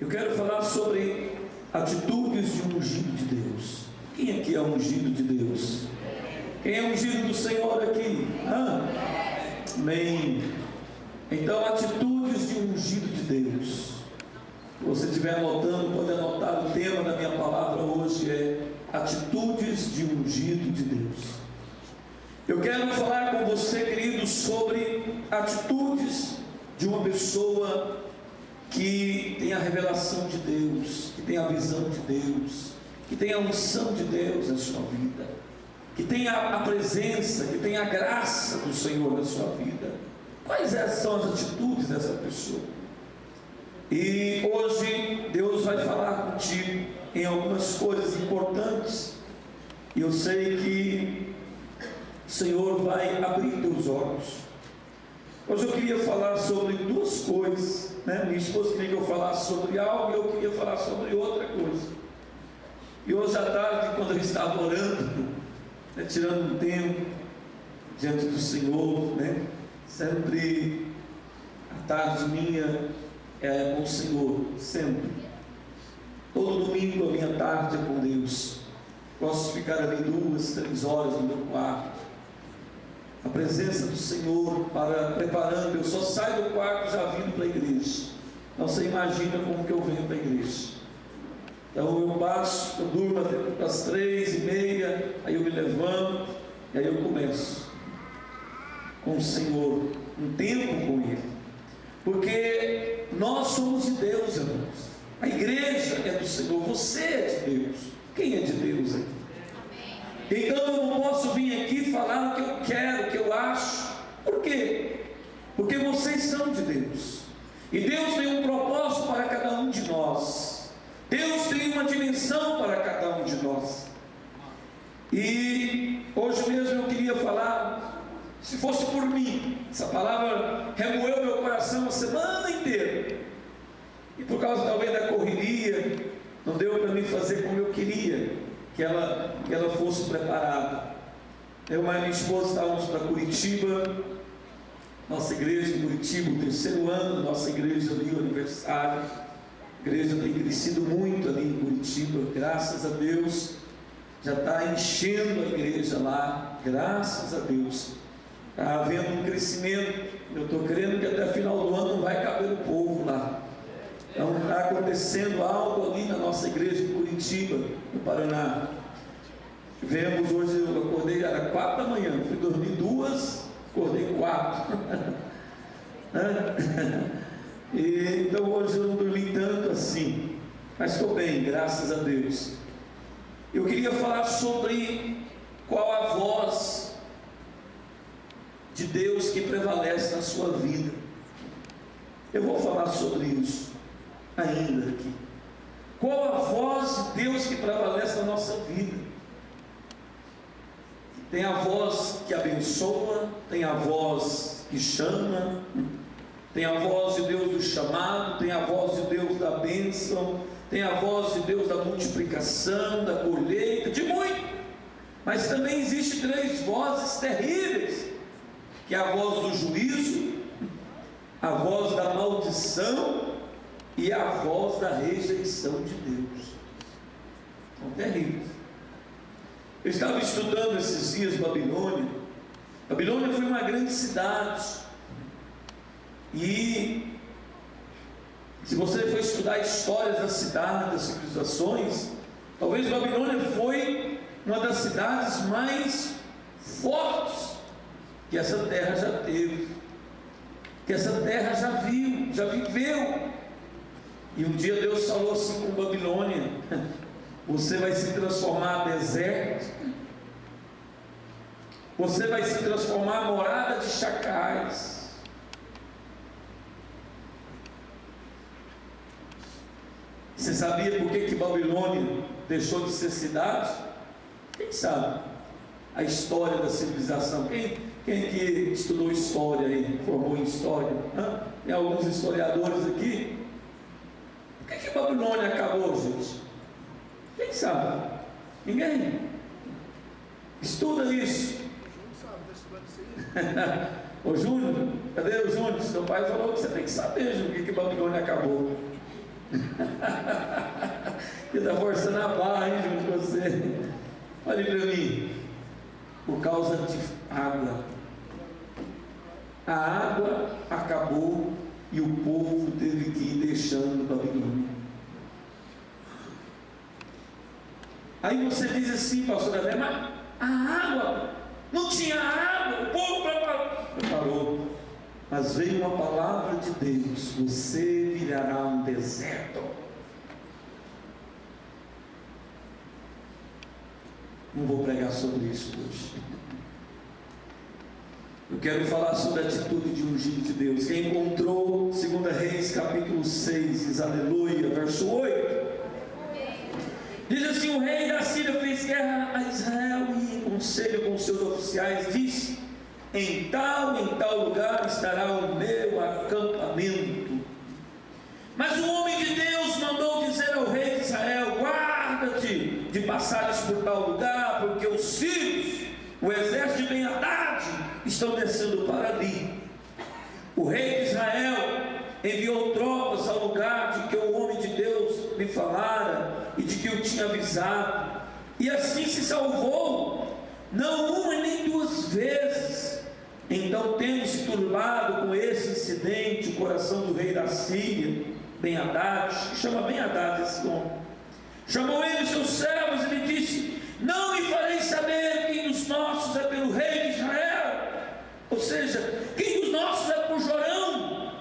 Eu quero falar sobre atitudes de um ungido de Deus. Quem aqui é ungido de Deus? Quem é ungido do Senhor aqui? Amém. Então, atitudes de um ungido de Deus. Se você estiver anotando, pode anotar. O tema da minha palavra hoje é atitudes de um ungido de Deus. Eu quero falar com você, querido, sobre atitudes de uma pessoa que tem a revelação de Deus, que tem a visão de Deus, que tem a unção de Deus na sua vida, que tem a presença, que tem a graça do Senhor na sua vida. Quais são as atitudes dessa pessoa? E hoje Deus vai falar contigo em algumas coisas importantes, e eu sei que o Senhor vai abrir teus olhos. Hoje eu queria falar sobre duas coisas, né? Minha esposa queria que eu falasse sobre algo e eu queria falar sobre outra coisa. E hoje à tarde, quando eu estava orando, né, tirando um tempo diante do Senhor, né? Sempre a tarde minha é com o Senhor, sempre. Todo domingo a minha tarde é com Deus. Posso ficar ali 2, 3 horas no meu quarto. A presença do Senhor preparando. Eu só saio do quarto já vindo para a igreja. Então você imagina como que eu venho para a igreja. Então eu durmo até as 3:30, aí eu me levanto, e aí eu começo com o Senhor, um tempo com Ele, porque nós somos de Deus, irmãos. A igreja é do Senhor, você é de Deus. Quem é de Deus aqui? Então eu não posso vir aqui falar o que eu quero, o que eu acho. Por quê? Porque vocês são de Deus, e Deus tem um propósito para cada um de nós. Deus tem uma dimensão para cada um de nós. E hoje mesmo eu queria falar, se fosse por mim, essa palavra remoeu meu coração a semana inteira, e por causa talvez da correria, não deu para mim fazer como eu queria que ela fosse preparada. Eu e minha esposa estávamos para Curitiba, nossa igreja em Curitiba, o 3º ano da nossa igreja ali, o aniversário. A igreja tem crescido muito ali em Curitiba, graças a Deus. Já está enchendo a igreja lá, graças a Deus. Está havendo um crescimento. Eu estou crendo que até final do ano não vai caber o povo lá. Então está acontecendo algo ali na nossa igreja em Curitiba, no Paraná. Tivemos hoje, eu acordei, era 4 da manhã, fui dormir 2, acordei 4. E então hoje eu não dormi tanto assim, mas estou bem, graças a Deus. Eu queria falar sobre qual a voz de Deus que prevalece na sua vida. Eu vou falar sobre isso ainda aqui. Qual a voz de Deus que prevalece na nossa vida? Tem a voz que abençoa, tem a voz que chama, tem a voz de Deus do chamado, tem a voz de Deus da bênção, tem a voz de Deus da multiplicação, da colheita, de muito. Mas também existem 3 vozes terríveis, que é a voz do juízo, a voz da maldição e a voz da rejeição de Deus. São terríveis. Eu estava estudando esses dias Babilônia. Babilônia foi uma grande cidade. E se você for estudar histórias da cidade, das civilizações, talvez Babilônia foi uma das cidades mais fortes que essa terra já teve, que essa terra já viu, já viveu. E um dia Deus falou assim com Babilônia: você vai se transformar em deserto, você vai se transformar em morada de chacais. Você sabia por que Babilônia deixou de ser cidade? Quem sabe a história da civilização? Quem que estudou história aí, formou em história? Tem alguns historiadores aqui. Por que Babilônia acabou, gente? Quem sabe? Ninguém. Estuda isso. Ô Júnior, cadê o Júnior? Seu pai falou que você tem que saber, Júnior, por que Babilônia acabou. Ele está forçando a barra aí junto com você. Olhe para mim. Por causa de água. A água acabou e o povo teve que ir deixando Babilônia. Aí você diz assim, pastor André, mas a água, não tinha água, o povo preparou. Mas veio uma palavra de Deus: você virará um deserto. Não vou pregar sobre isso hoje. Eu quero falar sobre a atitude de ungido de Deus. Quem encontrou 2 Reis capítulo 6, diz aleluia, verso 8. Diz assim: o rei da Síria fez guerra a Israel e, em conselho com seus oficiais, disse: em tal lugar estará o meu acampamento. Mas o homem de Deus mandou dizer ao rei de Israel: guarda-te de passares por tal lugar, porque os sírios, o exército de Ben-Hadad, estão descendo para ali. O rei de Israel enviou tropas ao lugar de que o homem de Deus lhe falara e de que o tinha avisado, e assim se salvou, não uma nem duas vezes. Então, tendo se turbado com esse incidente o coração do rei da Síria, Ben-Hadad, chama Ben-Hadad esse homem, chamou ele seus servos e lhe disse: não me fareis saber quem dos nossos é pelo rei de Israel, ou seja, quem dos nossos é por Jorão.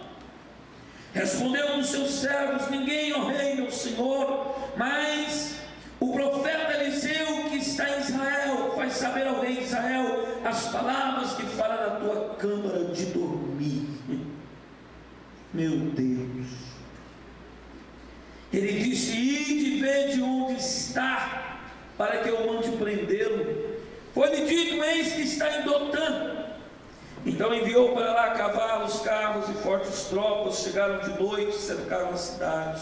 Respondeu um dos seus servos: ninguém, ó rei, meu senhor, mas o profeta Eliseu, que está em Israel, faz saber ao rei de Israel as palavras que fala na tua câmara de dormir. Meu Deus. Ele disse: ide e vede onde está, para que eu mande prendê-lo. Foi-lhe dito: eis que está em Dotã. Então enviou para lá cavalos, carros e fortes tropas. Chegaram de noite e cercaram a cidade.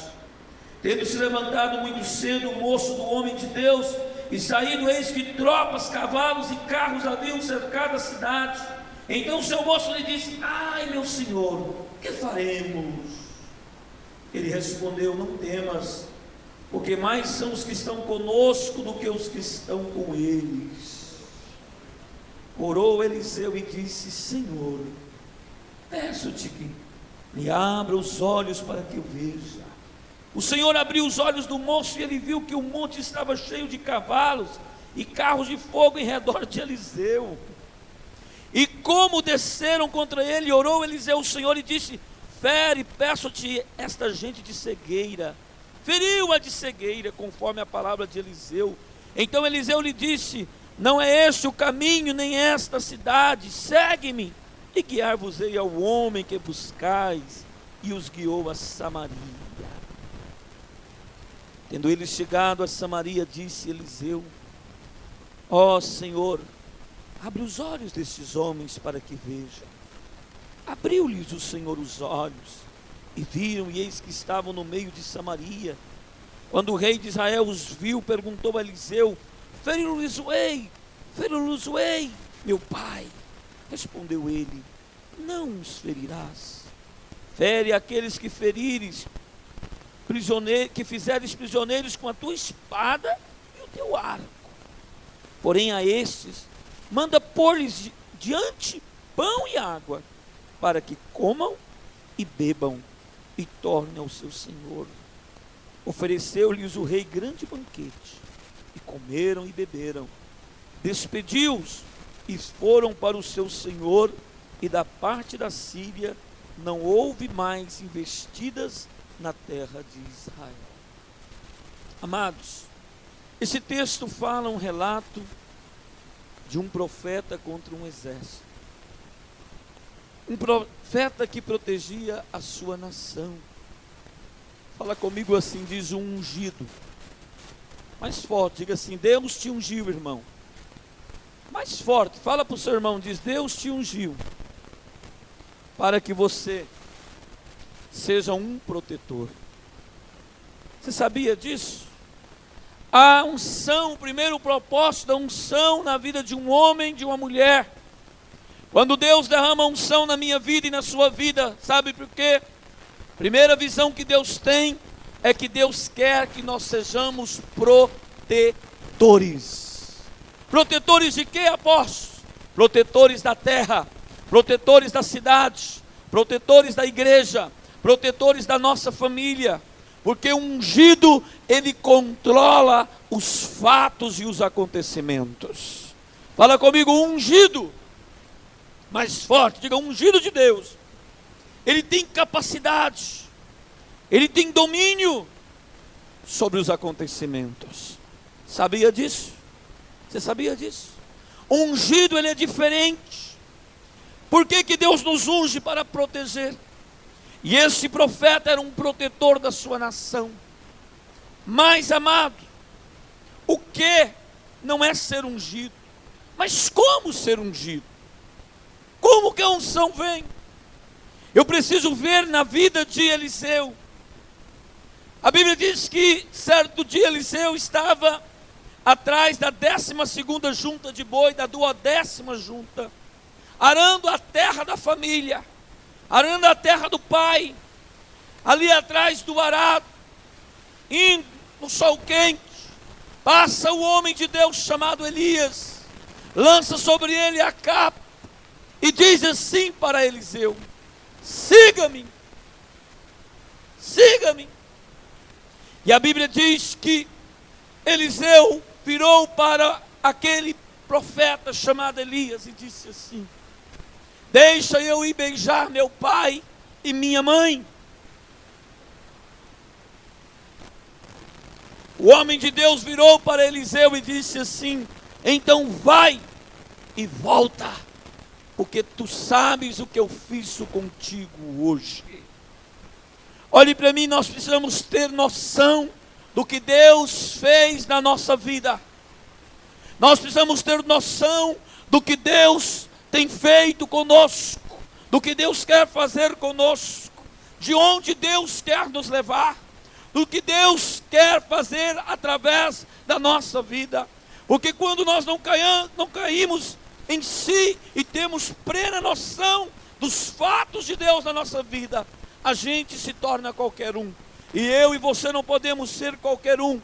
Tendo se levantado muito cedo o moço do homem de Deus e saído, eis que tropas, cavalos e carros haviam cercado a cidade. Então seu moço lhe disse: ai, meu senhor, que faremos? Ele respondeu: não temas, porque mais são os que estão conosco do que os que estão com eles. Orou Eliseu e disse: Senhor, peço-te que me abra os olhos para que eu veja. O Senhor abriu os olhos do moço e ele viu que o monte estava cheio de cavalos e carros de fogo em redor de Eliseu. E como desceram contra ele, orou Eliseu o Senhor e disse: fere, peço-te, esta gente de cegueira. Feriu-a de cegueira, conforme a palavra de Eliseu. Então Eliseu lhe disse: não é este o caminho, nem esta cidade, segue-me, e guiar-vos-ei ao homem que buscais. E os guiou a Samaria. Tendo eles chegado a Samaria, disse Eliseu: ó Senhor, abre os olhos destes homens para que vejam. Abriu-lhes o Senhor os olhos, e viram, e eis que estavam no meio de Samaria. Quando o rei de Israel os viu, perguntou a Eliseu: feri-los-ei, meu pai? Respondeu ele: não os ferirás. Fere aqueles que ferires, que fizeres prisioneiros com a tua espada e o teu arco. Porém a estes manda pôr-lhes diante pão e água, para que comam e bebam e tornem ao seu senhor. Ofereceu-lhes o rei grande banquete, e comeram e beberam. Despediu-os e foram para o seu senhor, e da parte da Síria não houve mais investidas na terra de Israel. Amados, esse texto fala um relato de um profeta contra um exército. Um profeta que protegia a sua nação. Fala comigo assim, diz o ungido. Mais forte, diga assim: Deus te ungiu, irmão. Mais forte, fala para o seu irmão, diz: Deus te ungiu, para que você seja um protetor. Você sabia disso? A unção, o primeiro propósito da unção na vida de um homem, de uma mulher. Quando Deus derrama unção na minha vida e na sua vida, sabe por quê? Primeira visão que Deus tem é que Deus quer que nós sejamos protetores. Protetores de quê, apóstolos? Protetores da terra, protetores da cidade, protetores da igreja, protetores da nossa família. Porque o ungido, ele controla os fatos e os acontecimentos. Fala comigo, ungido. Mais forte, diga, ungido de Deus. Ele tem capacidade, ele tem domínio sobre os acontecimentos. Sabia disso? Você sabia disso? O ungido, ele é diferente. Por que que Deus nos unge? Para proteger. E esse profeta era um protetor da sua nação. Mas, amado, o que não é ser ungido? Mas como ser ungido? Como que a unção vem? Eu preciso ver na vida de Eliseu. A Bíblia diz que certo dia Eliseu estava atrás da 12ª junta de boi, da 12ª junta, arando a terra da família, arando a terra do pai, ali atrás do arado, indo no sol quente, passa o homem de Deus chamado Elias, lança sobre ele a capa, e diz assim para Eliseu: siga-me, siga-me. E a Bíblia diz que Eliseu virou para aquele profeta chamado Elias e disse assim: deixa eu ir beijar meu pai e minha mãe. O homem de Deus virou para Eliseu e disse assim: então vai e volta, porque tu sabes o que eu fiz contigo hoje. Olhe para mim, nós precisamos ter noção do que Deus fez na nossa vida. Nós precisamos ter noção do que Deus tem feito conosco, do que Deus quer fazer conosco, de onde Deus quer nos levar, do que Deus quer fazer através da nossa vida. Porque quando nós não caímos em si e temos plena noção dos fatos de Deus na nossa vida, a gente se torna qualquer um. E eu e você não podemos ser qualquer um.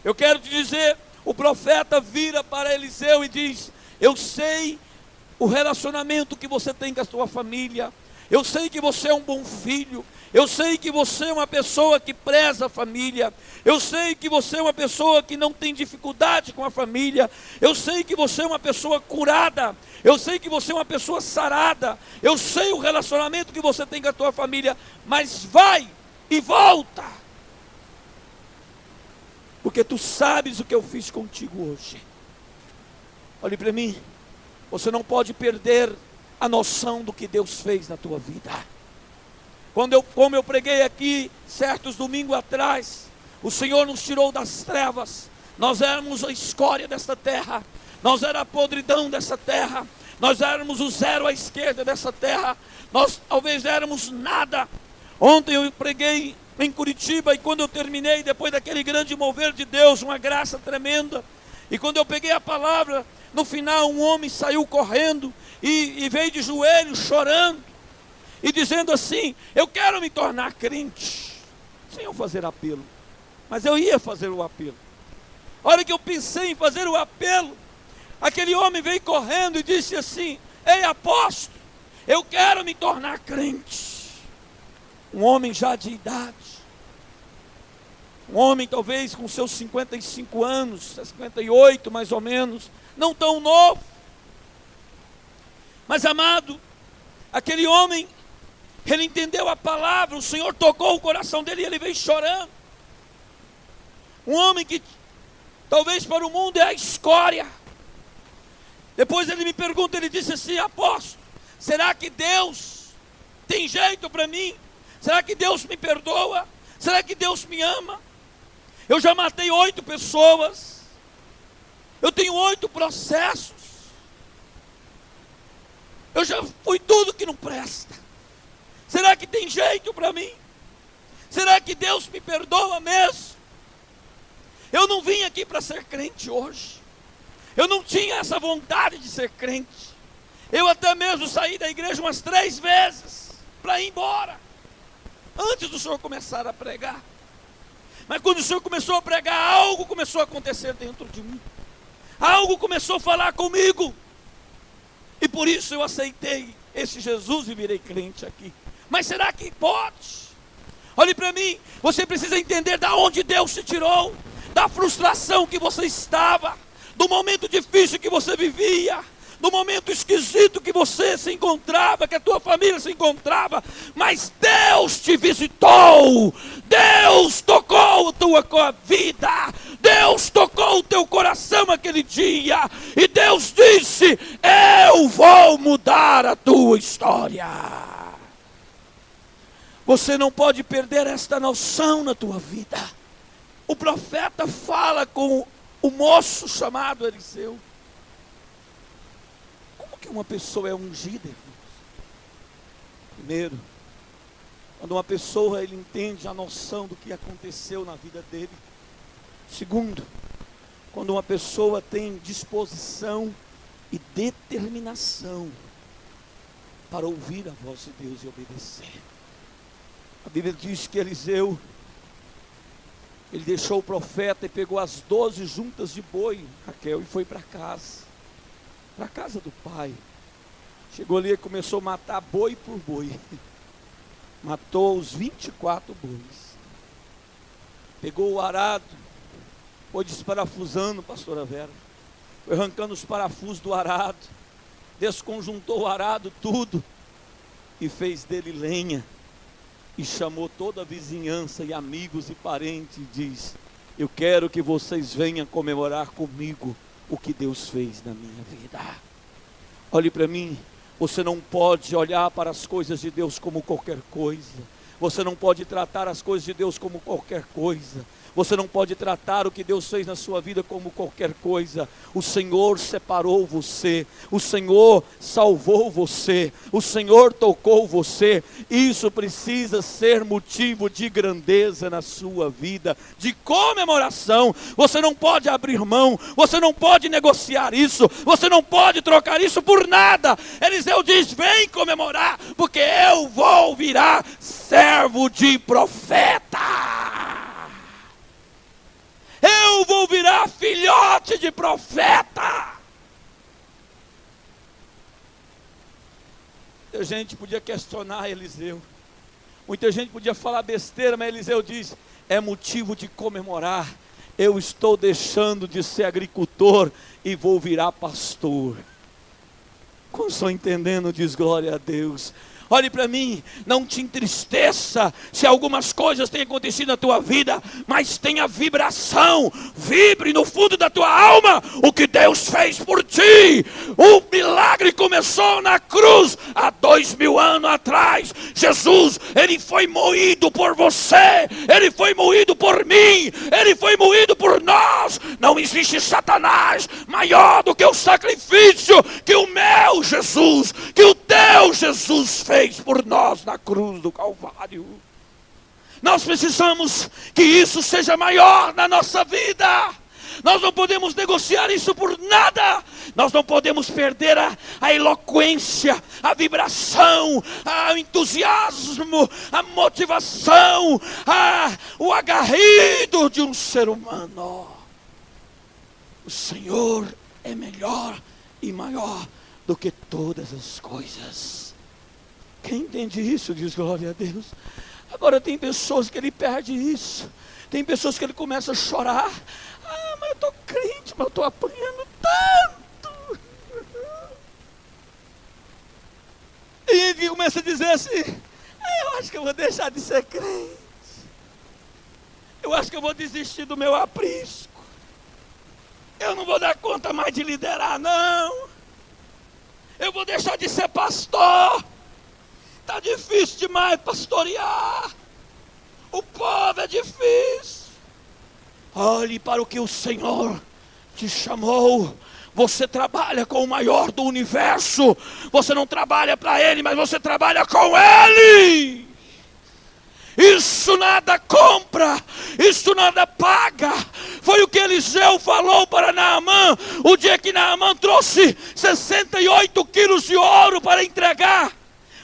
Eu quero te dizer, o profeta vira para Eliseu e diz: eu sei o relacionamento que você tem com a sua família, eu sei que você é um bom filho, eu sei que você é uma pessoa que preza a família, eu sei que você é uma pessoa que não tem dificuldade com a família, eu sei que você é uma pessoa curada, eu sei que você é uma pessoa sarada, eu sei o relacionamento que você tem com a tua família, mas vai e volta, porque tu sabes o que eu fiz contigo hoje. Olhe para mim, você não pode perder a noção do que Deus fez na tua vida. Como eu preguei aqui certos domingos atrás, o Senhor nos tirou das trevas. Nós éramos a escória dessa terra, nós éramos a podridão dessa terra, nós éramos o zero à esquerda dessa terra, nós talvez éramos nada. Ontem eu preguei em Curitiba, e quando eu terminei, depois daquele grande mover de Deus, uma graça tremenda, e quando eu peguei a palavra, no final um homem saiu correndo e veio de joelhos chorando e dizendo assim: eu quero me tornar crente, sem eu fazer apelo. Mas eu ia fazer o apelo. A hora que eu pensei em fazer o apelo, aquele homem veio correndo e disse assim: ei, apóstolo, eu quero me tornar crente. Um homem já de idade, um homem talvez com seus 55 anos, 58 mais ou menos, não tão novo. Mas, amado, aquele homem, ele entendeu a palavra, o Senhor tocou o coração dele e ele veio chorando. Um homem que talvez para o mundo é a escória. Depois ele me pergunta, ele disse assim: apóstolo, será que Deus tem jeito para mim? Será que Deus me perdoa? Será que Deus me ama? Eu já matei 8 pessoas, eu tenho 8 processos, eu já fui tudo que não presta. Será que tem jeito para mim? Será que Deus me perdoa mesmo? Eu não vim aqui para ser crente hoje, eu não tinha essa vontade de ser crente. Eu até mesmo saí da igreja umas 3 vezes para ir embora, antes do senhor começar a pregar. Mas quando o Senhor começou a pregar, algo começou a acontecer dentro de mim. Algo começou a falar comigo. E por isso eu aceitei esse Jesus e virei crente aqui. Mas será que pode? Olhe para mim, você precisa entender da onde Deus te tirou, da frustração que você estava, do momento difícil que você vivia, do momento esquisito que você se encontrava, que a tua família se encontrava, mas Deus te visitou, Deus tocou a tua vida, Deus tocou o teu coração aquele dia, e Deus disse: eu vou mudar a tua história. Você não pode perder esta noção na tua vida. O profeta fala com o moço chamado Eliseu. Como que uma pessoa é ungida, irmãos? Primeiro, quando uma pessoa ele entende a noção do que aconteceu na vida dele. Segundo, quando uma pessoa tem disposição e determinação para ouvir a voz de Deus e obedecer. A Bíblia diz que Eliseu, ele deixou o profeta e pegou as 12 juntas de boi, Raquel, e foi para casa do pai. Chegou ali e começou a matar boi por boi. Matou os 24 bois. Pegou o arado, foi desparafusando, pastora Vera. Foi arrancando os parafusos do arado, desconjuntou o arado tudo e fez dele lenha. E chamou toda a vizinhança e amigos e parentes e diz: eu quero que vocês venham comemorar comigo o que Deus fez na minha vida. Olhe para mim, você não pode olhar para as coisas de Deus como qualquer coisa. Você não pode tratar as coisas de Deus como qualquer coisa. Você não pode tratar o que Deus fez na sua vida como qualquer coisa. O Senhor separou você, o Senhor salvou você, o Senhor tocou você. Isso precisa ser motivo de grandeza na sua vida, de comemoração. Você não pode abrir mão, você não pode negociar isso, você não pode trocar isso por nada. Eliseu diz: vem comemorar, porque eu vou virar servo de profeta. Eu vou virar filhote de profeta. Muita gente podia questionar Eliseu. Muita gente podia falar besteira, mas Eliseu diz: é motivo de comemorar. Eu estou deixando de ser agricultor e vou virar pastor. Como estou entendendo, diz glória a Deus. Olhe para mim, não te entristeça se algumas coisas têm acontecido na tua vida, mas tenha vibração, vibre no fundo da tua alma o que Deus fez por ti. O milagre começou na cruz há 2000 anos atrás. Jesus, ele foi moído por você, ele foi moído por mim, ele foi moído por nós. Não existe Satanás maior do que o sacrifício que o meu Jesus, que o teu Jesus fez por nós na cruz do Calvário. Nós precisamos que isso seja maior na nossa vida. Nós não podemos negociar isso por nada. Nós não podemos perder a eloquência, a vibração, o entusiasmo, a motivação, o agarrido de um ser humano. O Senhor é melhor e maior do que todas as coisas. Quem entende isso diz glória a Deus. Agora tem pessoas que ele perde isso. Tem pessoas que ele começa a chorar. Mas eu estou crente, mas eu estou apanhando tanto. E ele começa a dizer assim: eu acho que eu vou deixar de ser crente. Eu acho que eu vou desistir do meu aprisco. Eu não vou dar conta mais de liderar, não. Eu vou deixar de ser pastor. Está difícil demais pastorear. O povo é difícil. Olhe para o que o Senhor te chamou. Você trabalha com o maior do universo. Você não trabalha para Ele, mas você trabalha com Ele. Isso nada compra, isso nada paga. Foi o que Eliseu falou para Naamã, o dia que Naamã trouxe 68 quilos de ouro para entregar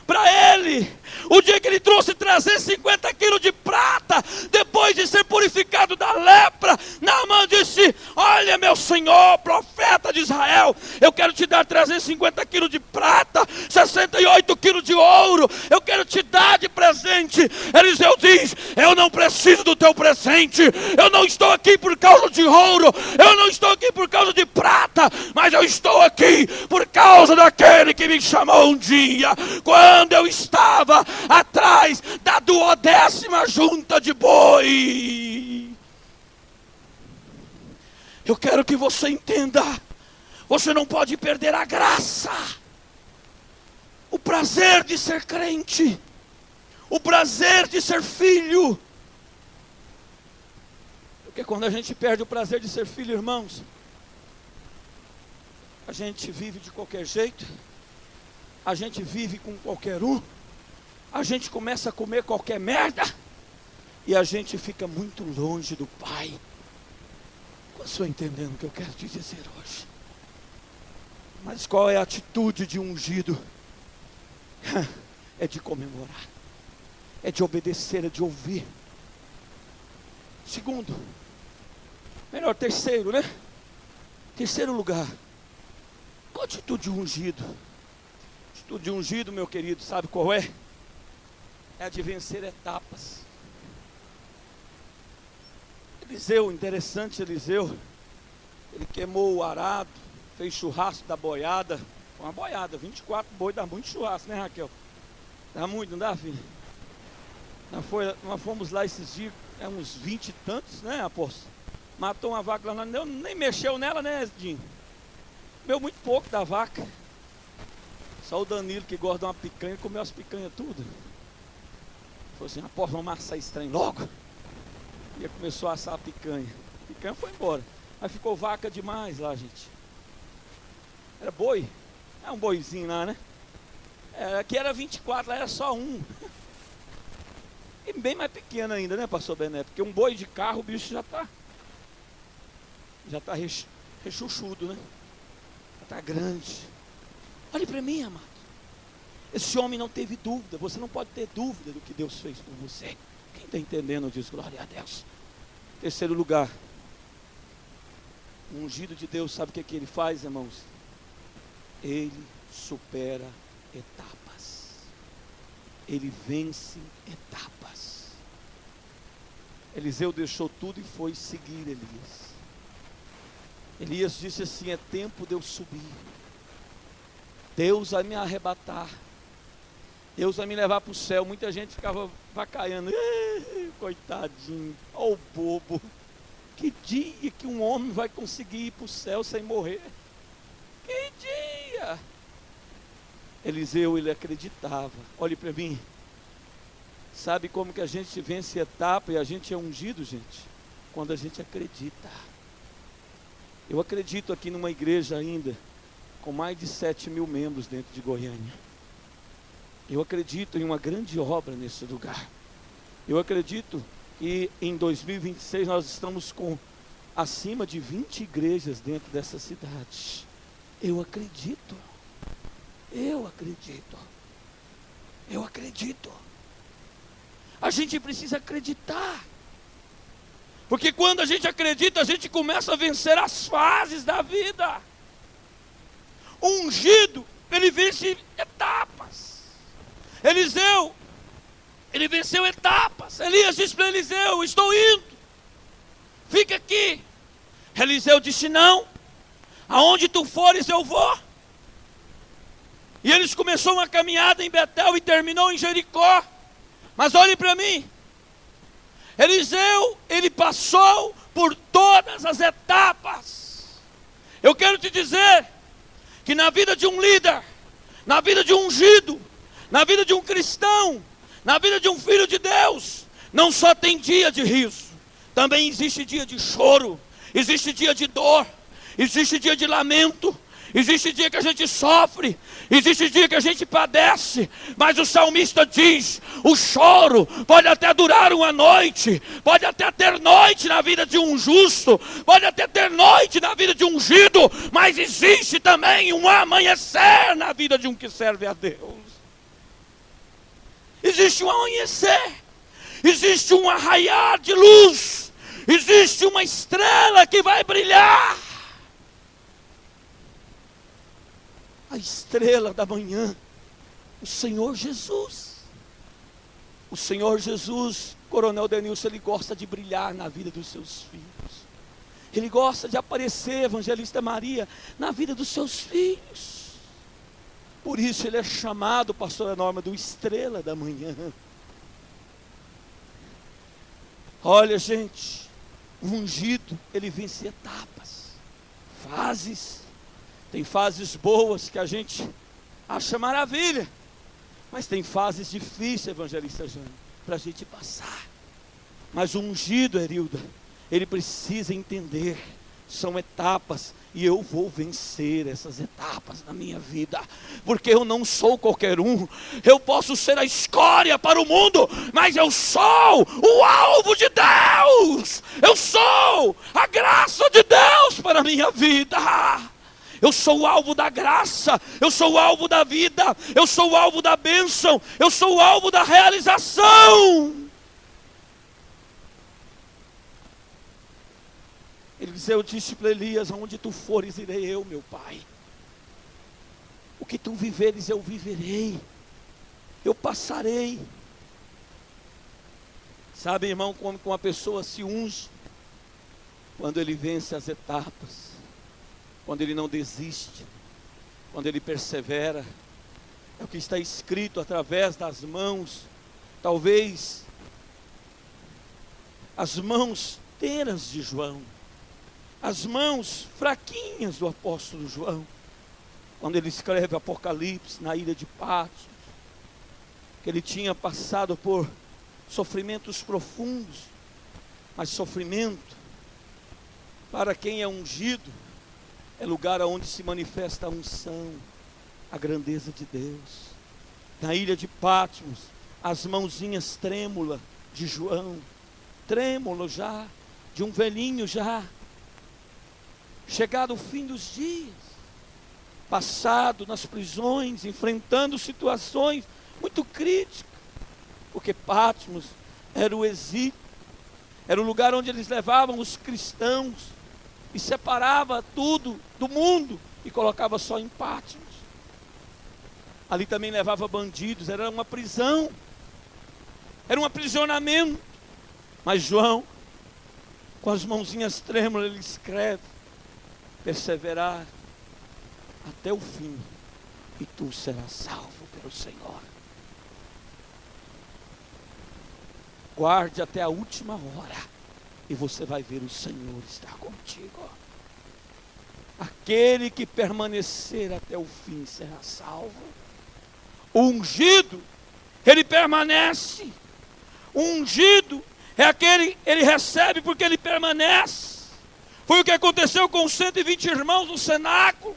para ele. O dia que ele trouxe 350 quilos de prata, depois de ser purificado da lepra, Naamã disse: olha, meu senhor, profeta de Israel, eu quero te dar 350 quilos de prata, 68 quilos de ouro, eu quero te dar de presente. Eliseu diz: eu não preciso do teu presente, eu não estou aqui por causa de ouro, eu não estou aqui por causa de prata, mas eu estou aqui por causa daquele que me chamou um dia, quando eu estava atrás da 12ª junta de boi. Eu quero que você entenda, você não pode perder a graça, o prazer de ser crente, o prazer de ser filho. Porque quando a gente perde o prazer de ser filho, irmãos, a gente vive de qualquer jeito, a gente vive com qualquer um, a gente começa a comer qualquer merda, e a gente fica muito longe do Pai. Estou entendendo o que eu quero te dizer hoje. Mas qual é a atitude de um ungido? É de comemorar, é de obedecer, é de ouvir. Segundo, melhor, terceiro, né? Terceiro lugar, qual a atitude de um ungido? A atitude de um ungido, meu querido, sabe qual é? É a de vencer etapas. Eliseu, interessante, Eliseu, ele queimou o arado, fez churrasco da boiada, uma boiada, 24 boi, dá muito churrasco, né, Raquel? Dá muito, não dá, filho? Nós fomos lá esses dias, uns 20 e tantos, né, apóstolo? Matou uma vaca lá, nem mexeu nela, né, Edinho? Comeu muito pouco da vaca. Só o Danilo, que gosta de uma picanha, comeu as picanhas tudo. Falou assim: apóstolo, vamos amassar esse trem logo. E começou a assar a picanha. A picanha foi embora. Mas ficou vaca demais lá, gente. Era boi. É um boizinho lá, né? Aqui era 24, lá era só um. E bem mais pequeno ainda, né, pastor Bené? Porque um boi de carro, o bicho já está rechuchudo, né? Já está grande. Olhe para mim, amado. Esse homem não teve dúvida. Você não pode ter dúvida do que Deus fez por você. Quem está entendendo diz glória a Deus. Terceiro lugar, o ungido de Deus, sabe o que ele faz, irmãos? Ele supera etapas. Ele vence etapas. Eliseu deixou tudo e foi seguir Elias. Elias disse assim: é tempo de eu subir. Deus vai me arrebatar. Deus vai me levar para o céu. Muita gente ficava vacaiando. Coitadinho, ó o bobo. Que dia que um homem vai conseguir ir para o céu sem morrer? Que dia! Eliseu, ele acreditava. Olhe para mim. Sabe como que a gente vence etapa e a gente é ungido, gente? Quando a gente acredita. Eu acredito aqui numa igreja ainda com mais de 7.000 membros dentro de Goiânia. Eu acredito em uma grande obra nesse lugar. Eu acredito que em 2026 nós estamos com acima de 20 igrejas dentro dessa cidade. Eu acredito. Eu acredito. Eu acredito. A gente precisa acreditar. Porque quando a gente acredita, a gente começa a vencer as fases da vida. O ungido, ele vence etapas. Eliseu, ele venceu etapas. Elias disse para Eliseu: estou indo, fica aqui. Eliseu disse: não, aonde tu fores eu vou. E eles começaram uma caminhada em Betel e terminou em Jericó. Mas olhe para mim, Eliseu, ele passou por todas as etapas. Eu quero te dizer que na vida de um líder, na vida de um ungido, na vida de um cristão, na vida de um filho de Deus, não só tem dia de riso, também existe dia de choro, existe dia de dor, existe dia de lamento, existe dia que a gente sofre, existe dia que a gente padece. Mas o salmista diz: o choro pode até durar uma noite, pode até ter noite na vida de um justo, pode até ter noite na vida de um ungido, mas existe também um amanhecer na vida de um que serve a Deus. existe um amanhecer, existe um arraiar de luz, existe uma estrela que vai brilhar. A estrela da manhã, o Senhor Jesus. O Senhor Jesus, Coronel Denilson, ele gosta de brilhar na vida dos seus filhos. Ele gosta de aparecer, Evangelista Maria, na vida dos seus filhos. Por isso ele é chamado, pastora Norma, do estrela da manhã. Olha, gente, o ungido, ele vence etapas, fases. Tem fases boas que a gente acha maravilha, mas tem fases difíceis, Evangelista Jânio, para a gente passar. Mas o ungido, Erilda, ele precisa entender, são etapas, e eu vou vencer essas etapas na minha vida, porque eu não sou qualquer um. Eu posso ser a escória para o mundo, mas eu sou o alvo de Deus. Eu sou a graça de Deus para a minha vida. Eu sou o alvo da graça, eu sou o alvo da vida, eu sou o alvo da bênção, eu sou o alvo da realização. Eliseu disse para Elias: aonde tu fores, irei eu, meu pai. O que tu viveres, eu viverei. Eu passarei. Sabe, irmão, como uma pessoa se unge? Quando ele vence as etapas, quando ele não desiste, quando ele persevera. É o que está escrito através das mãos, talvez as mãos teras de João, as mãos fraquinhas do apóstolo João, quando ele escreve Apocalipse na ilha de Patmos, que ele tinha passado por sofrimentos profundos, mas sofrimento, para quem é ungido, é lugar onde se manifesta a unção, a grandeza de Deus. Na ilha de Patmos, as mãozinhas trêmulas de João, trêmulo já, de um velhinho já, chegado o fim dos dias, passado nas prisões, enfrentando situações muito críticas, porque Patmos era o exílio, era o lugar onde eles levavam os cristãos, e separava tudo do mundo, e colocava só em Patmos. Ali também levava bandidos, era uma prisão, era um aprisionamento. Mas João, com as mãozinhas trêmulas, ele escreve: perseverar até o fim, e tu serás salvo pelo Senhor. Guarde até a última hora, e você vai ver o Senhor estar contigo. Aquele que permanecer até o fim será salvo. O ungido, ele permanece. O ungido é aquele, ele recebe porque ele permanece. Foi o que aconteceu com os 120 irmãos no cenáculo.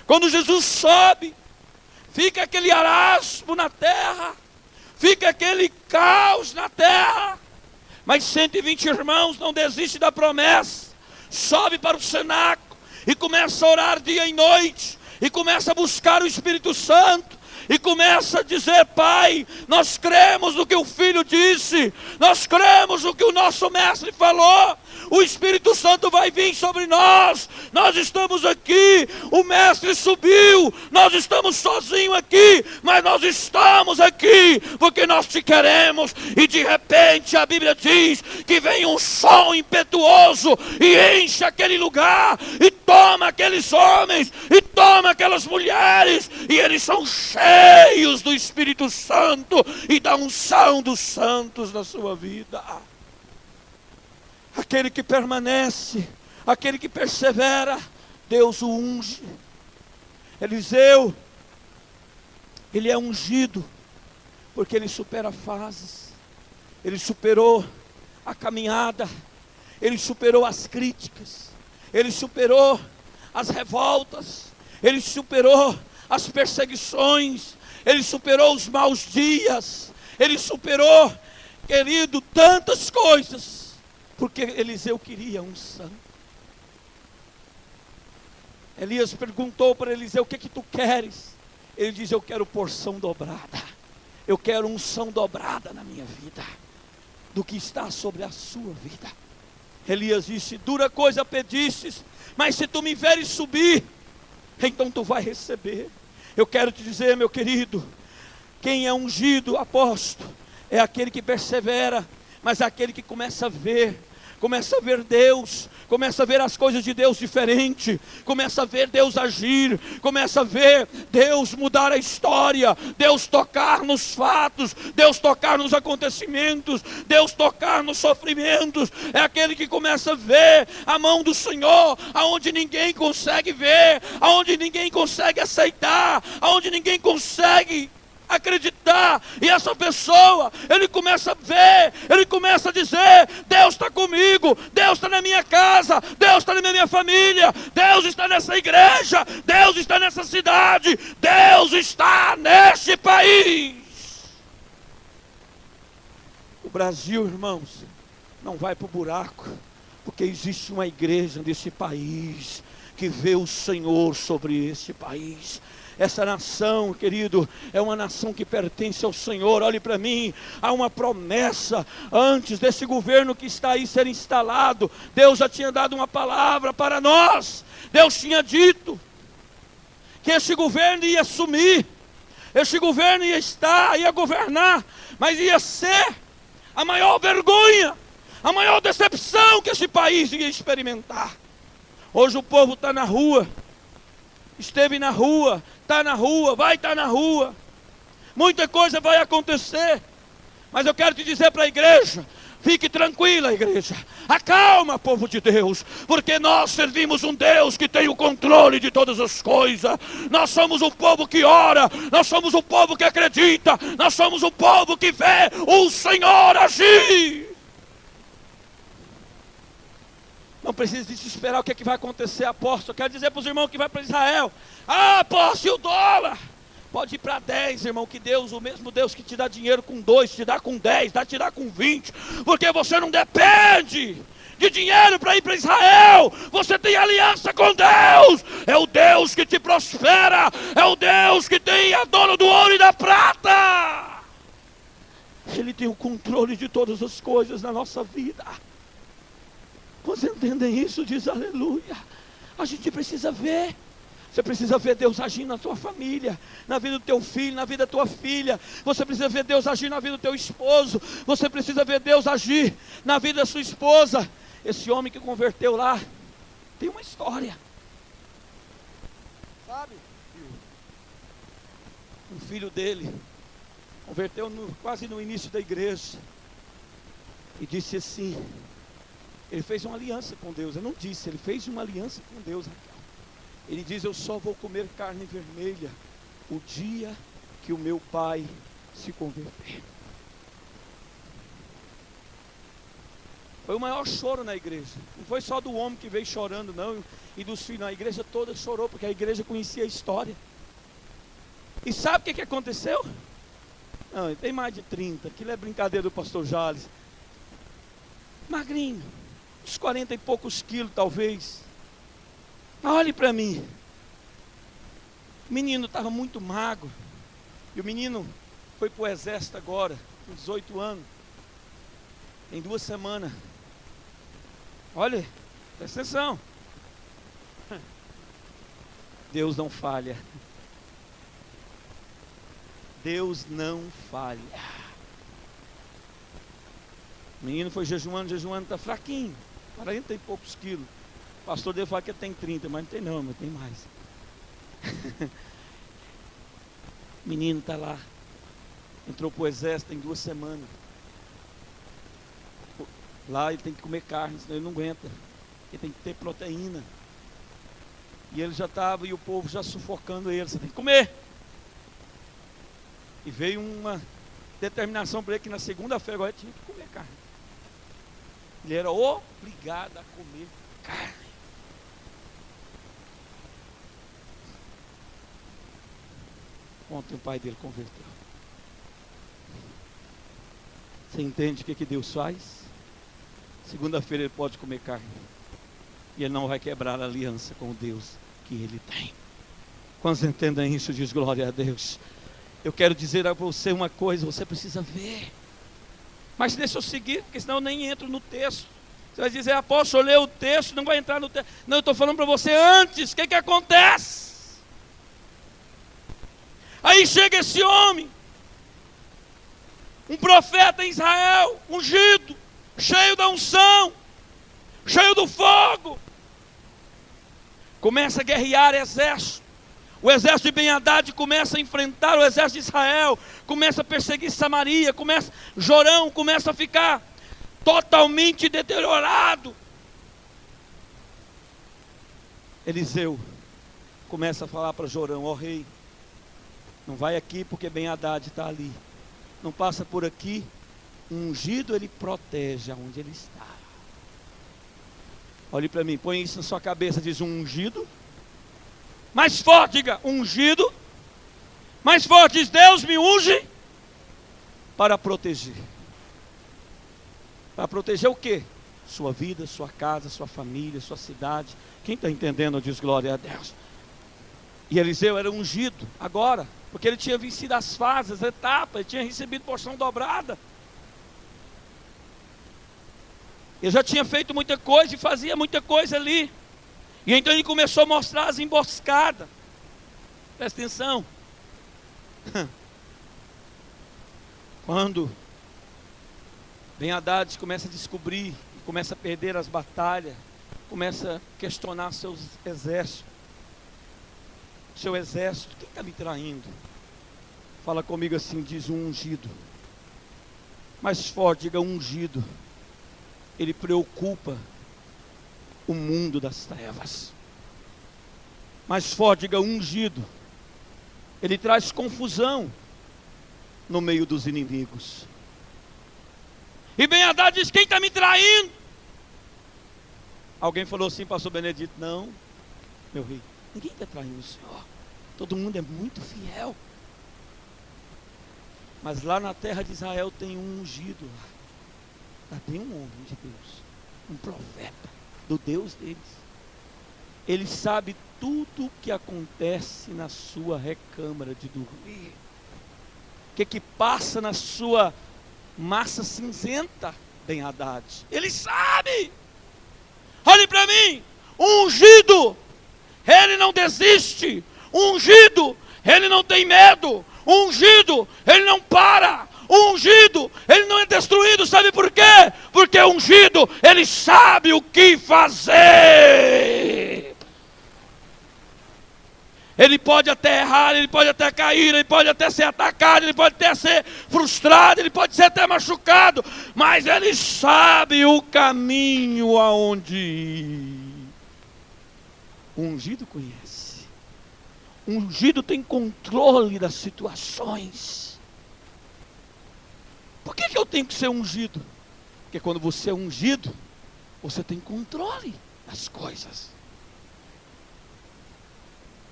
Quando Jesus sobe, fica aquele arasmo na terra, fica aquele caos na terra, mas 120 irmãos não desistem da promessa, sobe para o cenáculo e começa a orar dia e noite, e começa a buscar o Espírito Santo, e começa a dizer: Pai, nós cremos no que o Filho disse, nós cremos no que o nosso Mestre falou, o Espírito Santo vai vir sobre nós, nós estamos aqui, o Mestre subiu, nós estamos sozinhos aqui, mas nós estamos aqui, porque nós te queremos. E de repente a Bíblia diz que vem um som impetuoso, e enche aquele lugar, e toma aqueles homens, e toma aquelas mulheres, e eles são cheios do Espírito Santo, e da unção dos santos na sua vida. Aquele que permanece, aquele que persevera, Deus o unge. Eliseu, ele é ungido, porque ele supera fases, ele superou a caminhada, ele superou as críticas, ele superou as revoltas, ele superou as perseguições, ele superou os maus dias, ele superou, querido, tantas coisas, porque Eliseu queria unção. Elias perguntou para Eliseu: o que tu queres? Ele diz: eu quero porção dobrada, Eu quero unção dobrada na minha vida, do que está sobre a sua vida. Elias disse: dura coisa pedistes, mas se tu me veres subir, então tu vai receber. Eu quero te dizer, meu querido, quem é ungido, apóstolo, é aquele que persevera, mas é aquele que começa a ver Deus, começa a ver as coisas de Deus diferente, começa a ver Deus agir, começa a ver Deus mudar a história, Deus tocar nos fatos, Deus tocar nos acontecimentos, Deus tocar nos sofrimentos. É aquele que começa a ver a mão do Senhor, aonde ninguém consegue ver, aonde ninguém consegue aceitar, aonde ninguém consegue acreditar. E essa pessoa, ele começa a ver, ele começa a dizer: Deus está comigo, Deus está na minha casa, Deus está na minha família, Deus está nessa igreja, Deus está nessa cidade, Deus está neste país. O Brasil, irmãos, não vai para o buraco, porque existe uma igreja nesse país que vê o Senhor sobre este país. Essa nação, querido, é uma nação que pertence ao Senhor. Olhe para mim, há uma promessa. Antes desse governo que está aí ser instalado, Deus já tinha dado uma palavra para nós. Deus tinha dito que esse governo ia assumir, esse governo ia governar, mas ia ser a maior vergonha, a maior decepção que esse país ia experimentar. Hoje o povo está na rua, esteve na rua, está na rua, vai estar na rua. Muita coisa vai acontecer, mas eu quero te dizer para a igreja: fique tranquila, igreja, acalma, povo de Deus, porque nós servimos um Deus que tem o controle de todas as coisas. Nós somos um povo que ora, nós somos um povo que acredita, nós somos um povo que vê o Senhor agir. Não precisa desesperar o que é que vai acontecer, apóstolo. Eu quero dizer para os irmãos que vai para Israel: ah, apóstolo, e o dólar? Pode ir para 10, irmão, que Deus, o mesmo Deus que te dá dinheiro com 2, te dá com 10, te dá com 20, porque você não depende de dinheiro para ir para Israel. Você tem aliança com Deus. É o Deus que te prospera, é o Deus que tem a dono do ouro e da prata. Ele tem o controle de todas as coisas na nossa vida. Você entende isso? Diz aleluia. A gente precisa ver. Você precisa ver Deus agir na tua família, na vida do teu filho, na vida da tua filha. Você precisa ver Deus agir na vida do teu esposo. Você precisa ver Deus agir na vida da sua esposa. Esse homem que converteu lá tem uma história, sabe? Um filho dele converteu quase no início da igreja e disse assim: ele fez uma aliança com Deus. Eu não disse, ele fez uma aliança com Deus. Ele diz: eu só vou comer carne vermelha o dia que o meu pai se converter. Foi o maior choro na igreja. Não foi só do homem que veio chorando, não, e dos filhos. A igreja toda chorou, porque a igreja conhecia a história. E sabe o que aconteceu? Não, ele tem mais de 30. Aquilo é brincadeira do pastor Jales. Magrinho, uns 40 e poucos quilos talvez. Olhe para mim. O menino estava muito magro. E o menino foi para o exército agora, com 18 anos. Em 2 semanas. Olha, presta atenção. Deus não falha. Deus não falha. O menino foi jejuando, está fraquinho, 40 e poucos quilos. O pastor dele fala que ele tem 30, mas não tem não, mas tem mais. O menino está lá, entrou para o exército em 2 semanas. Lá ele tem que comer carne, senão ele não aguenta. Ele tem que ter proteína. E ele já estava, e o povo já sufocando ele: você tem que comer. E veio uma determinação para ele que na segunda-feira agora ele tinha que comer carne. Ele era obrigado a comer carne. Ontem o pai dele converteu. Você entende o que Deus faz? Segunda-feira ele pode comer carne. E ele não vai quebrar a aliança com o Deus que ele tem. Quando você entendem isso, diz glória a Deus. Eu quero dizer a você uma coisa, você precisa ver. Mas deixa eu seguir, porque senão eu nem entro no texto. Você vai dizer, apóstolo, eu leio o texto, não vai entrar no texto. Não, eu estou falando para você antes, o que acontece? Aí chega esse homem, um profeta em Israel, ungido, cheio da unção, cheio do fogo. Começa a guerrear exército. O exército de Ben-Hadad começa a enfrentar o exército de Israel, começa a perseguir Samaria, Jorão começa a ficar totalmente deteriorado. Eliseu começa a falar para Jorão, ó rei, não vai aqui porque Ben-Hadad está ali. Não passa por aqui, um ungido ele protege aonde ele está. Olhe para mim, põe isso na sua cabeça, diz um ungido. Mais forte, diga, ungido. Mais forte, diz, Deus me unge para proteger. Para proteger o quê? Sua vida, sua casa, sua família, sua cidade. Quem está entendendo diz glória a Deus. E Eliseu era ungido agora, porque ele tinha vencido as fases, as etapas, ele tinha recebido porção dobrada. Ele já tinha feito muita coisa e fazia muita coisa ali. E então ele começou a mostrar as emboscadas. Presta atenção. Quando Ben-Hadad começa a descobrir, começa a perder as batalhas, começa a questionar seus exércitos. Seu exército, quem está me traindo? Fala comigo assim, diz um ungido. Mais forte, diga ungido. Ele preocupa o mundo das trevas. Mais forte, diga ungido. Ele traz confusão no meio dos inimigos. E Ben-Hadad diz, quem está me traindo? Alguém falou assim, pastor Benedito, não, meu rei, ninguém está traindo o Senhor. Todo mundo é muito fiel. Mas lá na terra de Israel tem um ungido. Lá tem um homem de Deus, um profeta do Deus deles. Ele sabe tudo o que acontece na sua recâmara de dormir. O que passa na sua massa cinzenta, Ben-Hadad. Ele sabe. Olhe para mim. Um ungido, ele não desiste. Um ungido, ele não tem medo. Um ungido, ele não para. Um ungido, ele não é destruído. Sabe por quê? Porque o ungido, ele sabe o que fazer. Ele pode até errar, ele pode até cair, ele pode até ser atacado, ele pode até ser frustrado, ele pode ser até machucado, mas ele sabe o caminho aonde ir. O ungido conhece. O ungido tem controle das situações. Por que eu tenho que ser ungido? Porque quando você é ungido, você tem controle das coisas.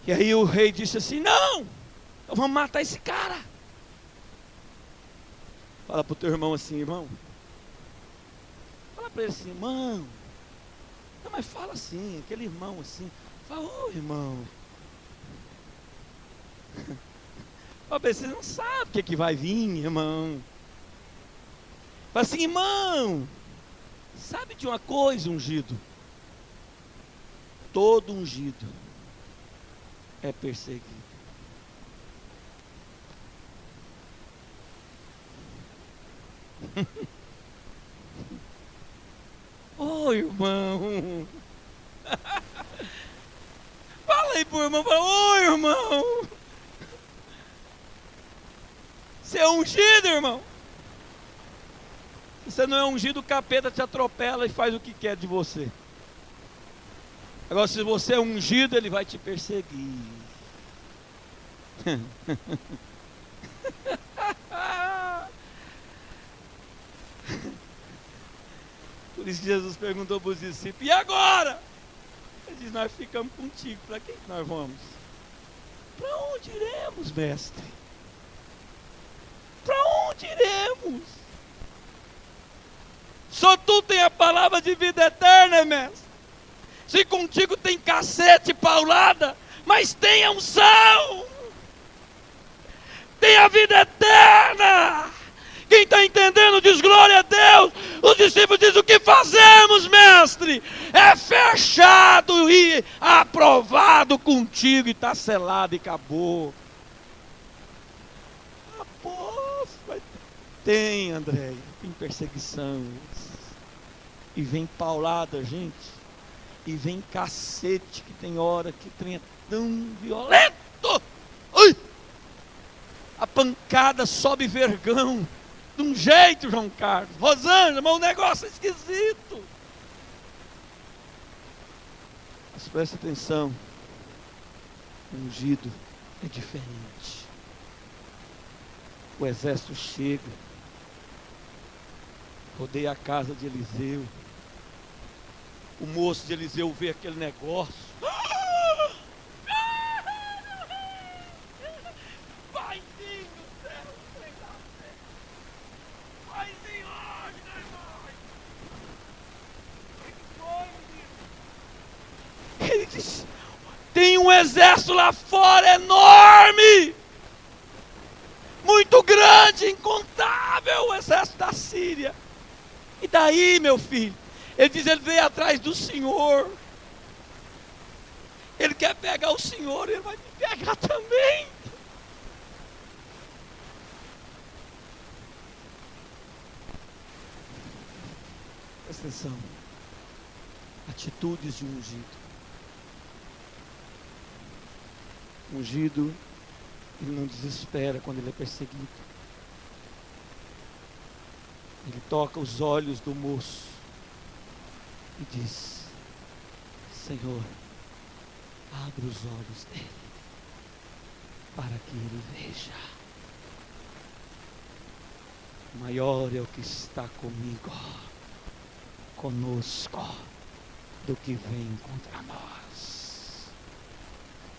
E aí o rei disse assim, não, então vamos matar esse cara. Fala para o teu irmão assim, irmão. Fala para ele assim, irmão. Não, mas fala assim, aquele irmão assim. Fala, ô irmão. Fala para ele, você não sabe o que vai vir, irmão. Fala assim, irmão. Sabe de uma coisa, ungido? Todo ungido é perseguido. Ô irmão. Fala aí pro irmão, fala, ô irmão. Você é ungido, irmão. Se você não é ungido, o capeta te atropela e faz o que quer de você. Agora, se você é ungido, ele vai te perseguir. Por isso que Jesus perguntou para os discípulos, e agora? Ele diz, nós ficamos contigo. Para quem que nós vamos? Para onde iremos, mestre? Para onde iremos? Só tu tem a palavra de vida eterna, mestre. Se contigo tem cacete, paulada, mas tem unção. tem a vida eterna. Quem está entendendo diz glória a Deus. Os discípulos dizem: o que fazemos, mestre? É fechado e aprovado contigo, e está selado e acabou. Tem, André, tem perseguição, e vem paulada, gente, e vem cacete, que tem hora que o trem é tão violento. Ui! A pancada sobe vergão, de um jeito, João Carlos, Rosângela, mas o negócio é esquisito. Mas presta atenção, o ungido é diferente. O exército chega, rodeia a casa de Eliseu. O moço de Eliseu vê aquele negócio. Paizinho do céu, paizinho, hoje nós morremos. O que foi, menino? Ele disse: tem um exército lá fora enorme, muito grande, incontável, o exército da Síria. E daí, meu filho? Ele diz: ele veio atrás do Senhor. Ele quer pegar o Senhor, ele vai me pegar também. Presta atenção. Atitudes de um ungido. Ungido, ele não desespera quando ele é perseguido. Ele toca os olhos do moço e diz: Senhor, abre os olhos dele, para que ele veja. Maior é o que está comigo, conosco, do que vem contra nós.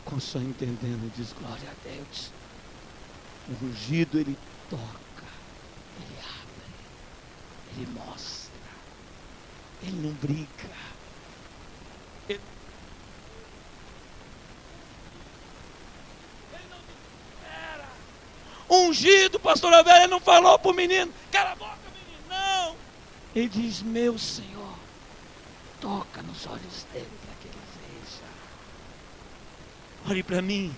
Com só entendendo, diz glória a Deus. O ungido, ele toca, ele abre, ele mostra, ele não briga. Ele não desespera. Ungido, pastor Abel, ele não falou para o menino: cala a boca, menino, não. Ele diz: meu Senhor, toca nos olhos dele para que ele veja. Olhe para mim,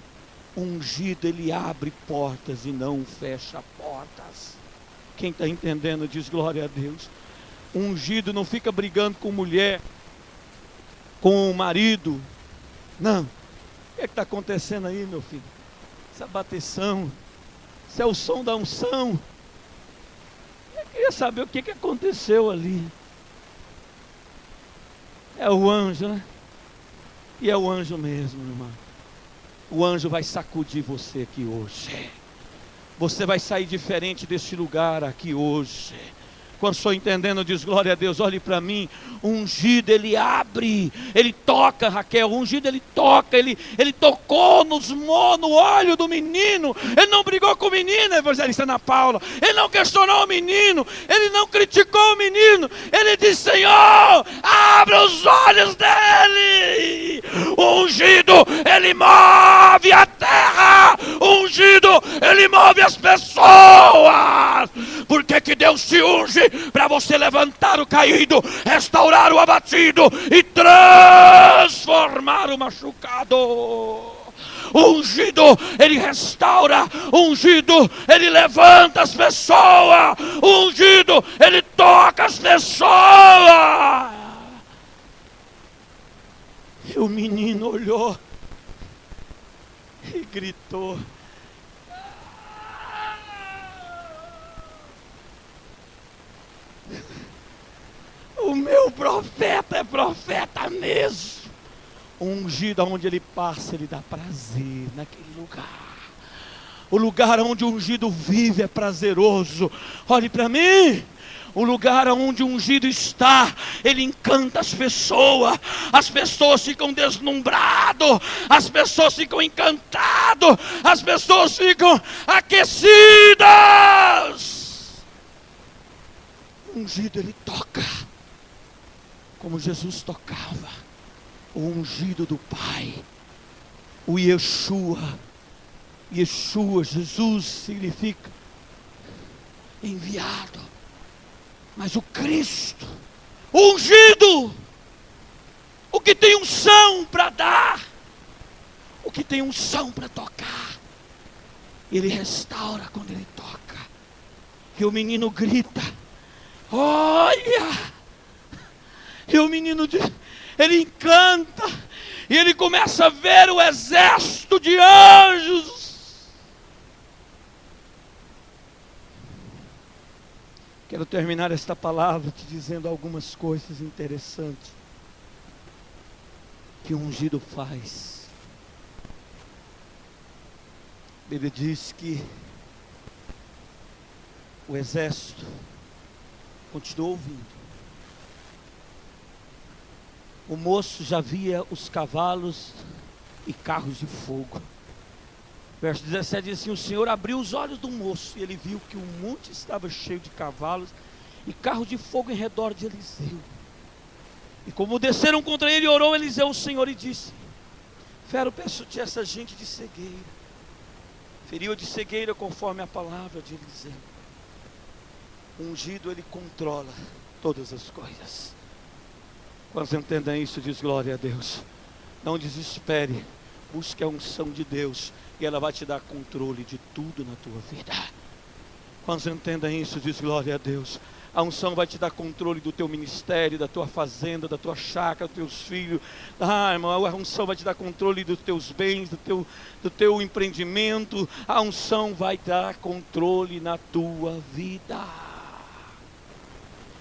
o ungido, ele abre portas e não fecha portas. Quem está entendendo diz glória a Deus. O ungido não fica brigando com mulher, com o marido. Não. O que é que está acontecendo aí, meu filho? Essa bateção, isso é o som da unção. Eu queria saber o que aconteceu ali. É o anjo, né? E é o anjo mesmo, irmão. O anjo vai sacudir você aqui hoje. Você vai sair diferente deste lugar aqui hoje. Quando estou entendendo, diz glória a Deus. Olhe para mim. O ungido, ele abre, ele toca, Raquel. O ungido, ele toca, ele tocou no olho do menino. Ele não brigou com o menino, evangelista Ana Paula. Ele não questionou o menino, ele não criticou o menino. Ele disse: Senhor, abre os olhos dele. O ungido, ele move a terra. O ungido, ele move as pessoas. Por que Deus te unge? Para você levantar o caído, restaurar o abatido e transformar o machucado. O ungido, ele restaura. O ungido, ele levanta as pessoas. O ungido, ele toca as pessoas. E o menino olhou e gritou: o meu profeta é profeta mesmo. O ungido, aonde ele passa, ele dá prazer naquele lugar. O lugar onde o ungido vive é prazeroso. Olhe para mim. O lugar onde o ungido está, ele encanta as pessoas ficam deslumbradas, as pessoas ficam encantadas, as pessoas ficam aquecidas. O ungido, ele toca, como Jesus tocava. O ungido do Pai, o Yeshua, Yeshua, Jesus, significa enviado. Mas o Cristo, o ungido, o que tem unção para dar, o que tem unção para tocar, ele restaura quando ele toca. E o menino grita, olha! E o menino diz, ele encanta, e ele começa a ver o exército de anjos. Quero terminar esta palavra te dizendo algumas coisas interessantes que o ungido faz. Ele diz que o exército continuou ouvindo. O moço já via os cavalos e carros de fogo. Verso 17 diz assim: o Senhor abriu os olhos do moço e ele viu que o monte estava cheio de cavalos e carros de fogo em redor de Eliseu. E como desceram contra ele, orou Eliseu ao Senhor e disse: fero, peço-te essa gente de cegueira. Feriu de cegueira conforme a palavra de Eliseu. O ungido, ele controla todas as coisas. Quando você entenda isso, diz glória a Deus. Não desespere, busque a unção de Deus e ela vai te dar controle de tudo na tua vida. Quando você entenda isso, diz glória a Deus. A unção vai te dar controle do teu ministério, da tua fazenda, da tua chácara, dos teus filhos. Irmão, a unção vai te dar controle dos teus bens, do teu empreendimento. A unção vai dar controle na tua vida.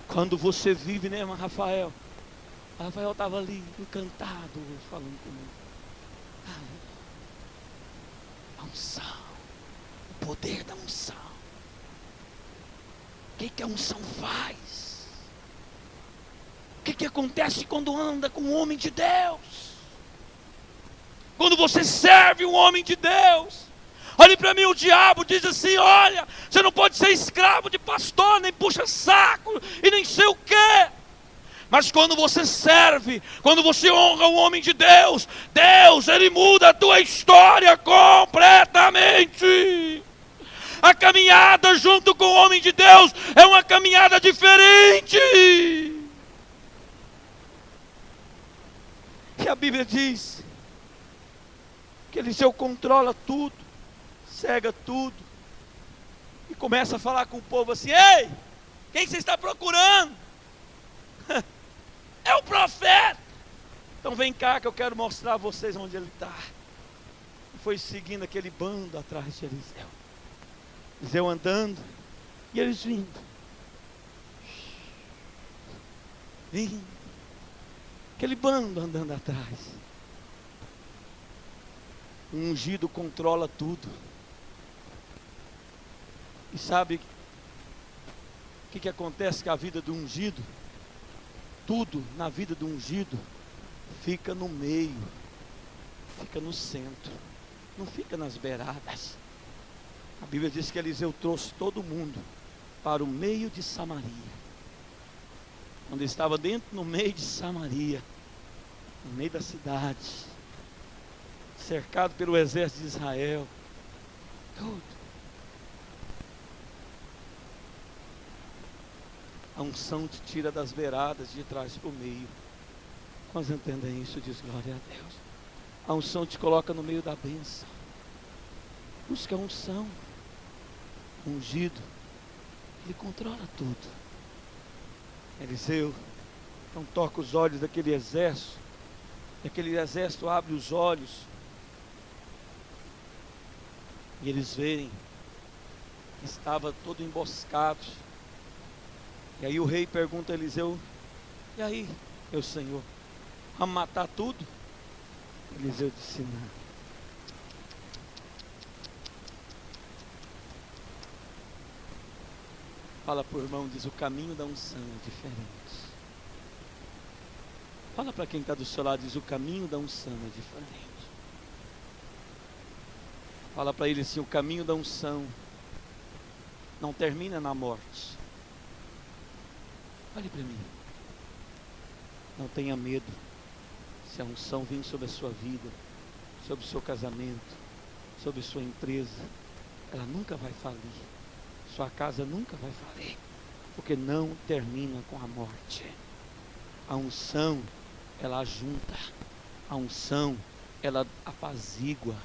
Quando você vive, né, Rafael? Rafael estava ali, encantado, falando comigo. A unção, o poder da unção. O que a unção faz? O que acontece quando anda com um homem de Deus? Quando você serve um homem de Deus? Olhe para mim, o diabo diz assim: olha, você não pode ser escravo de pastor, nem puxa saco, e nem sei o quê. Mas quando você serve, quando você honra o homem de Deus, Deus, ele muda a tua história completamente. A caminhada junto com o homem de Deus é uma caminhada diferente. E a Bíblia diz que Eliseu controla tudo, cega tudo, e começa a falar com o povo assim: ei, quem você está procurando? É o profeta. Então vem cá que eu quero mostrar a vocês onde ele está. E foi seguindo aquele bando atrás de Eliseu. Eliseu andando e eles vindo. Aquele bando andando atrás. O ungido controla tudo. E sabe o que acontece com a vida do ungido? Tudo na vida do ungido fica no meio, fica no centro, não fica nas beiradas. A Bíblia diz que Eliseu trouxe todo mundo para o meio de Samaria. Quando ele estava dentro, no meio de Samaria, no meio da cidade, cercado pelo exército de Israel, tudo. A unção te tira das beiradas, de trás para o meio. Quando você entendem isso, diz glória a Deus. A unção te coloca no meio da bênção. Busca a unção. Ungido, ele controla tudo. Eliseu então toca os olhos daquele exército, e aquele exército abre os olhos, e eles veem que estava todo emboscado. E aí o rei pergunta a Eliseu: e aí, meu senhor, vamos matar tudo? Eliseu disse: não. Fala para o irmão, diz: o caminho da unção é diferente. Fala para quem está do seu lado, diz: o caminho da unção é diferente. Fala para ele assim: o caminho da unção não termina na morte. Olhe para mim. Não tenha medo. Se a unção vir sobre a sua vida, sobre o seu casamento, sobre sua empresa, ela nunca vai falir. Sua casa nunca vai falir, porque não termina com a morte. A unção, ela ajunta. A unção, ela apazigua.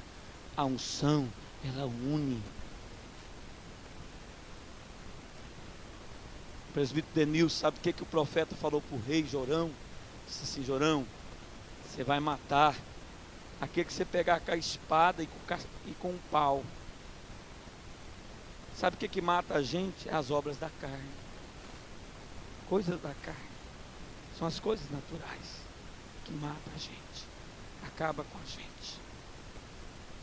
A unção, ela une. O presbítero Denilson, sabe o que o profeta falou para o rei Jorão? Disse assim: Jorão, você vai matar aquele que você pegar com a espada e com o pau. Sabe o que mata a gente? É as obras da carne. Coisas da carne. São as coisas naturais que matam a gente. Acaba com a gente.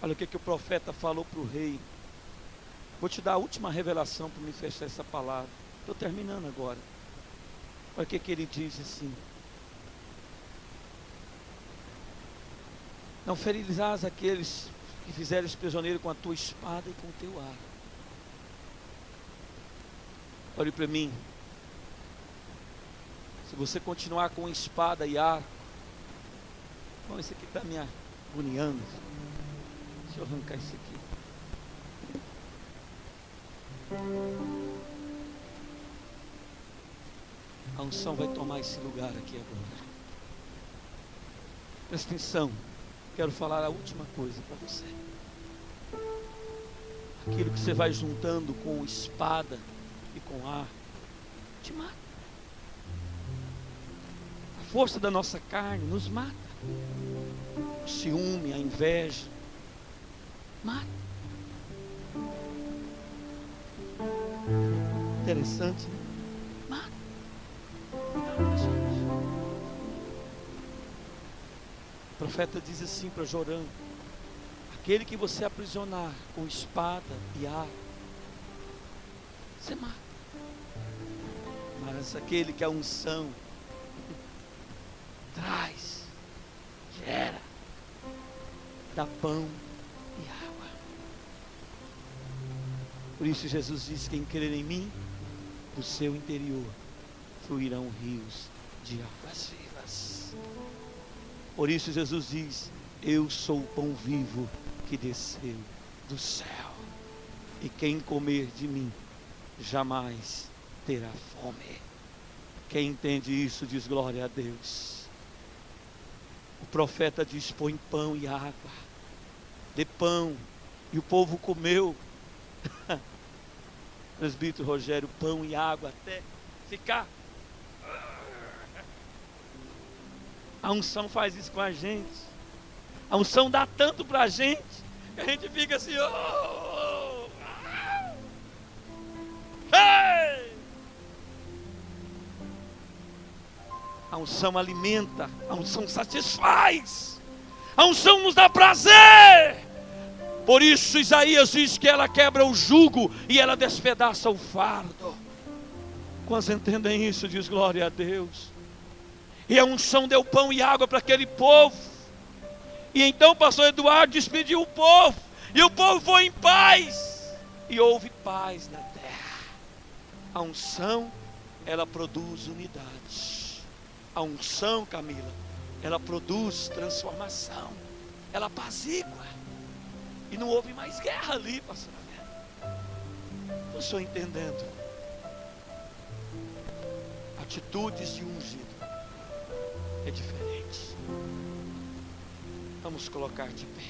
Olha o que o profeta falou para o rei. Vou te dar a última revelação para me fechar essa palavra. Estou terminando agora. Olha o que ele diz assim: não ferirás aqueles que fizeres prisioneiro com a tua espada e com o teu arco. Olhe para mim. Se você continuar com espada e arco, bom, esse aqui está me agoniando. Deixa eu arrancar isso aqui. A unção vai tomar esse lugar aqui agora. Presta atenção. Quero falar a última coisa para você. Aquilo que você vai juntando com espada e com arco te mata. A força da nossa carne nos mata. O ciúme, a inveja mata. Interessante, né? Mata. O profeta diz assim para Jorão: aquele que você aprisionar com espada e arco, você mata. Mas aquele que a unção traz, gera, dá pão e água. Por isso Jesus diz: quem crer em mim, do seu interior fluirão rios de águas vivas. Por isso Jesus diz: eu sou o pão vivo que desceu do céu, e quem comer de mim jamais terá fome. Quem entende isso diz glória a Deus. O profeta diz: põe pão e água, dê pão, e o povo comeu. Presbítero Rogério, pão e água até ficar. A unção faz isso com a gente. A unção dá tanto para a gente que a gente fica assim: oh, hey! A unção alimenta, a unção satisfaz, a unção nos dá prazer. Por isso Isaías diz que ela quebra o jugo e ela despedaça o fardo. Quantos entendem isso? Diz glória a Deus. E a unção deu pão e água para aquele povo. E então o pastor Eduardo despediu o povo. E o povo foi em paz. E houve paz na terra. A unção, ela produz unidade. A unção, Camila, ela produz transformação. Ela apazigua. E não houve mais guerra ali, pastor. Não estou entendendo. Atitudes de ungido é diferente. Vamos colocar de pé.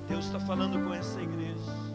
Deus está falando com essa igreja.